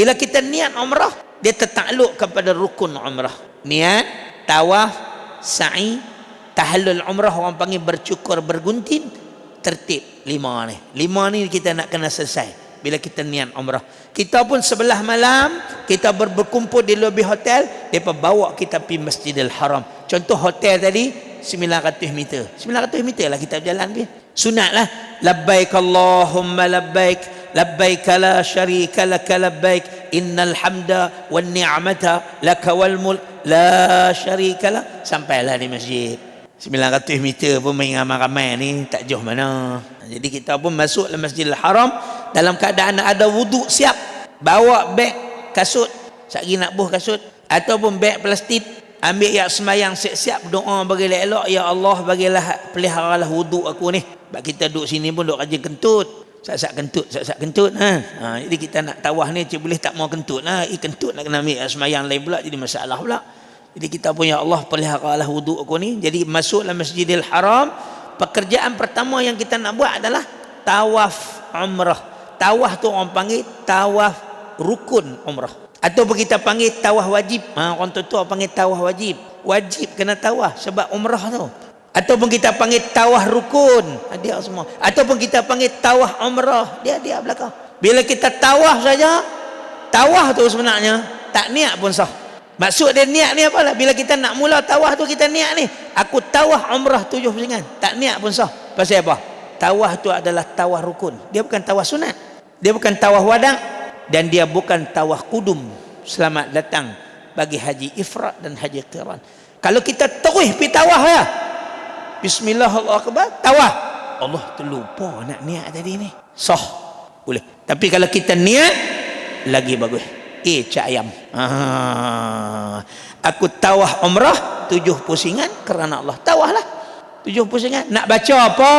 Bila kita niat umrah, dia tertakluk kepada rukun umrah. Niat, tawaf, sa'i, tahallul umrah, orang panggil bercukur bergunting, tertib 5 ni. 5 ni kita nak kena selesai bila kita niat umrah. Kita pun sebelah malam kita berkumpul di lobi hotel, depa bawa kita pergi Masjidil Haram. Contoh hotel tadi 900 meter. 900 meter lah kita berjalan pergi. Sunat lah. Labbaik Allahumma labbaik, labbaik la syarika laka labbaik, innal hamda wan ni'mata laka wal mulk la syarika lak. Sampailah di masjid. 900 meter pun main ramai-ramai ni tak jauh mana. Jadi kita pun masuk ke Masjidil Haram dalam keadaan ada wuduk siap. Bawa beg kasut, satgi nak buh kasut, ataupun beg plastik, ambil yak semayang siap-siap, doa bagi elok, ya Allah bagilah peliharalah wuduk aku ni. Sebab kita duduk sini pun duduk rajin kentut. Sak-sak kentut jadi kita nak tawah ni cik boleh tak mau kentut lah. Kentut nak kena ambil semayang lain pula, jadi masalah pula. Jadi kita pun, ya Allah peliharalah wuduk aku ni. Jadi masuklah Masjidil Haram. Pekerjaan pertama yang kita nak buat adalah tawaf umrah. Tawaf tu orang panggil tawaf rukun umrah, ataupun kita panggil tawaf wajib. Orang tu orang panggil tawaf wajib. Wajib kena tawaf sebab umrah tu. Ataupun kita panggil tawaf rukun, dia semua. Ataupun kita panggil tawaf umrah, dia belakang. Bila kita tawaf saja, tawaf tu sebenarnya tak niat pun sah. Maksud dia niat ni apalah? Bila kita nak mula tawaf tu kita niat ni, aku tawaf umrah 7 pusingan, tak niat pun sah. Pasal apa? Tawaf tu adalah tawaf rukun. Dia bukan tawaf sunat. Dia bukan tawaf wadang, dan dia bukan tawaf kudum. Selamat datang bagi haji ifrad dan haji qiran. Kalau kita terus pergi tawaf ya, bismillah Allahu akbar, tawaf, Allah terlupa nak niat tadi ni, sah boleh. Tapi kalau kita niat lagi bagus. Cak ayam, aku tawaf umrah 7 pusingan kerana Allah. Tawaf lah 7 pusingan. Nak baca apa?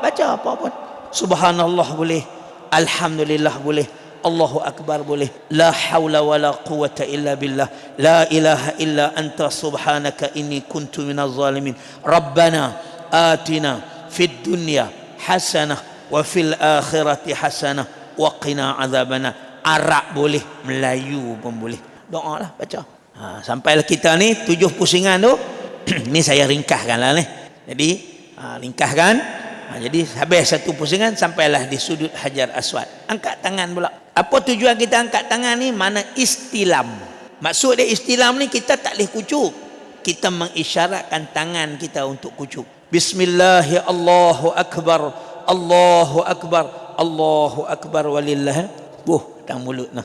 Baca apa pun. Subhanallah boleh, alhamdulillah boleh, Allahu akbar boleh, la haula wala quwata illa billah, la ilaha illa anta subhanaka inni kuntu minaz zalimin, rabbana atina fid dunya hasanah wa fil akhirati hasanah wa qina azabana. Arab boleh, Melayu pun boleh. Doa lah, baca. Sampailah kita ni 7 pusingan tu. Ni saya ringkaskan lah ni. Jadi ringkaskan. Jadi habis 1 pusingan, sampailah di sudut Hajar Aswad. Angkat tangan pula. Apa tujuan kita angkat tangan ni? Mana istilam. Maksud dia istilam ni, kita tak boleh kucuk. Kita mengisyaratkan tangan kita untuk kucuk. Bismillah, Allahu akbar, Allahu akbar, Allahu akbar walillah. Tang mulut nah.